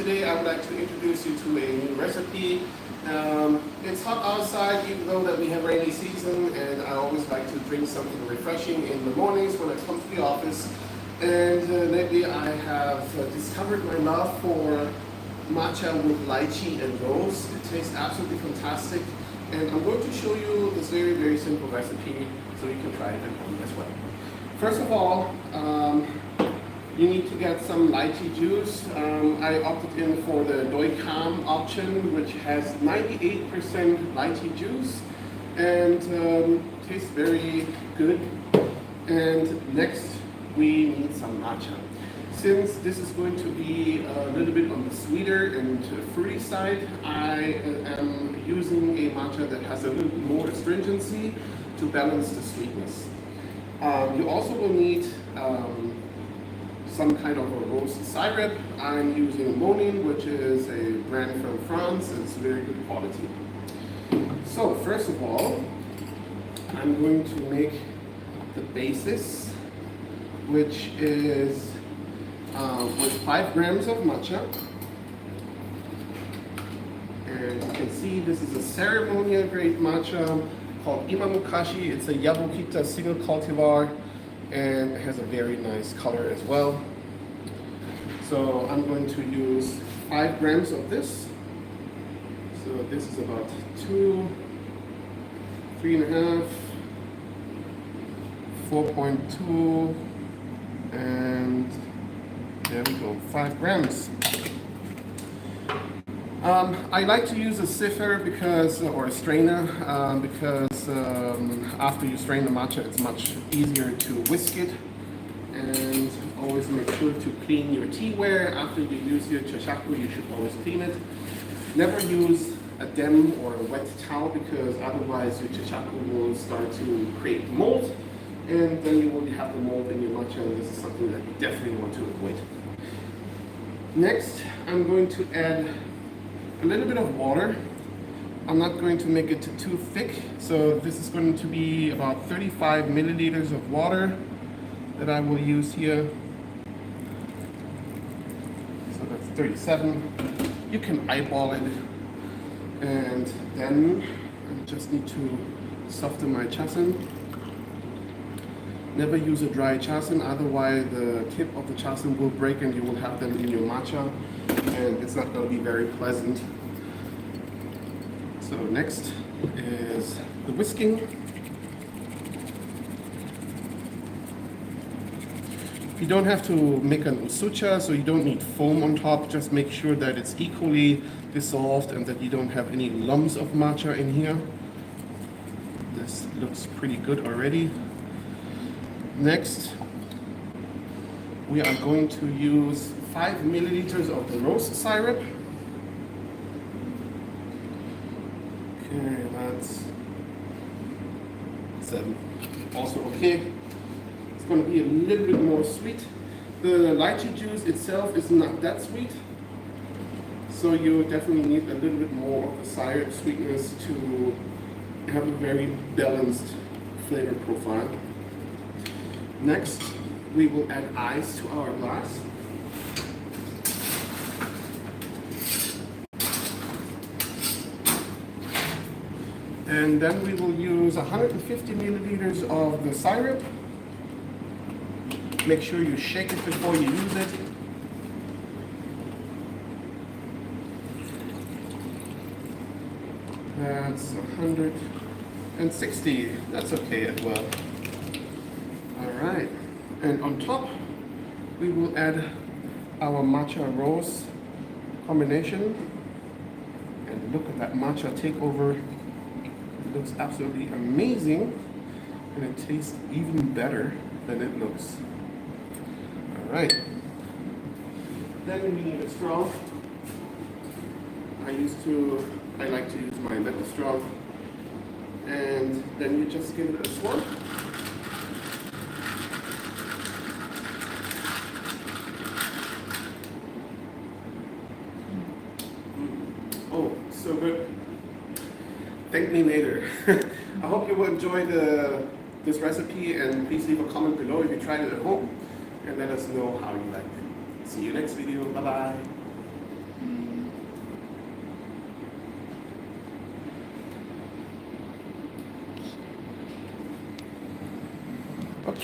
today I would like to introduce you to a new recipe. It's hot outside, even though that we have rainy season, and I always like to drink something refreshing in the mornings when I come to the office. And lately I have discovered my love for matcha with lychee and rose. It tastes absolutely fantastic, and I'm going to show you this very simple recipe so you can try it at home as well. First of all, you need to get some lychee juice. I opted in for the Doi Calm option, which has 98% lychee juice and tastes very good. And next, we need some matcha. Since this is going to be a little bit on the sweeter and fruity side, I am using a matcha that has a little bit more astringency to balance the sweetness. You also will need some kind of a rose syrup. I'm using Monin, which is a brand from France. It's very good quality. So first of all, I'm going to make the basis, which is with 5 grams of matcha. And you can see this is a ceremonial grade matcha called Imamukashi. It's a Yabukita single cultivar, and it has a very nice color as well. So I'm going to use 5 grams of this. So this is about 2, 3.5, 4.2, and there we go, 5 grams. I like to use a sieve because, or a strainer, because after you strain the matcha, it's much easier to whisk it. And always make sure to clean your teaware. After you use your chachaku, you should always clean it. Never use a dem or a wet towel, because otherwise your chachaku will start to create mold, and then you will have the mold in your matcha, and this is something that you definitely want to avoid. Next, I'm going to add a little bit of water. I'm not going to make it too thick, so this is going to be about 35 milliliters of water that I will use here. So that's 37. You can eyeball it, and then I just need to soften my chasen. Never use a dry chasen, otherwise the tip of the chasen will break and you will have them in your matcha, and it's not going to be very pleasant. So next is the whisking. You don't have to make an usucha, so you don't need foam on top. Just make sure that it's equally dissolved and that you don't have any lumps of matcha in here. This looks pretty good already. Next, we are going to use 5 milliliters of the rose syrup. Okay, that's 7. Also okay. It's going to be a little bit more sweet. The lychee juice itself is not that sweet, so you definitely need a little bit more of the syrup sweetness to have a very balanced flavor profile. Next, we will add ice to our glass. And then we will use 150 milliliters of the syrup. Make sure you shake it before you use it. That's 160. That's okay as well. Alright. And on top, we will add our matcha rose combination. And look at that matcha take over. It looks absolutely amazing, and it tastes even better than it looks. Alright. Then we need a straw. I like to use my metal straw. And then you just give it a swirl. Oh, so good. Thank me later. I hope you will enjoy this recipe, and please leave a comment below if you tried it at home, and let us know how you liked it. See you next video. Bye bye.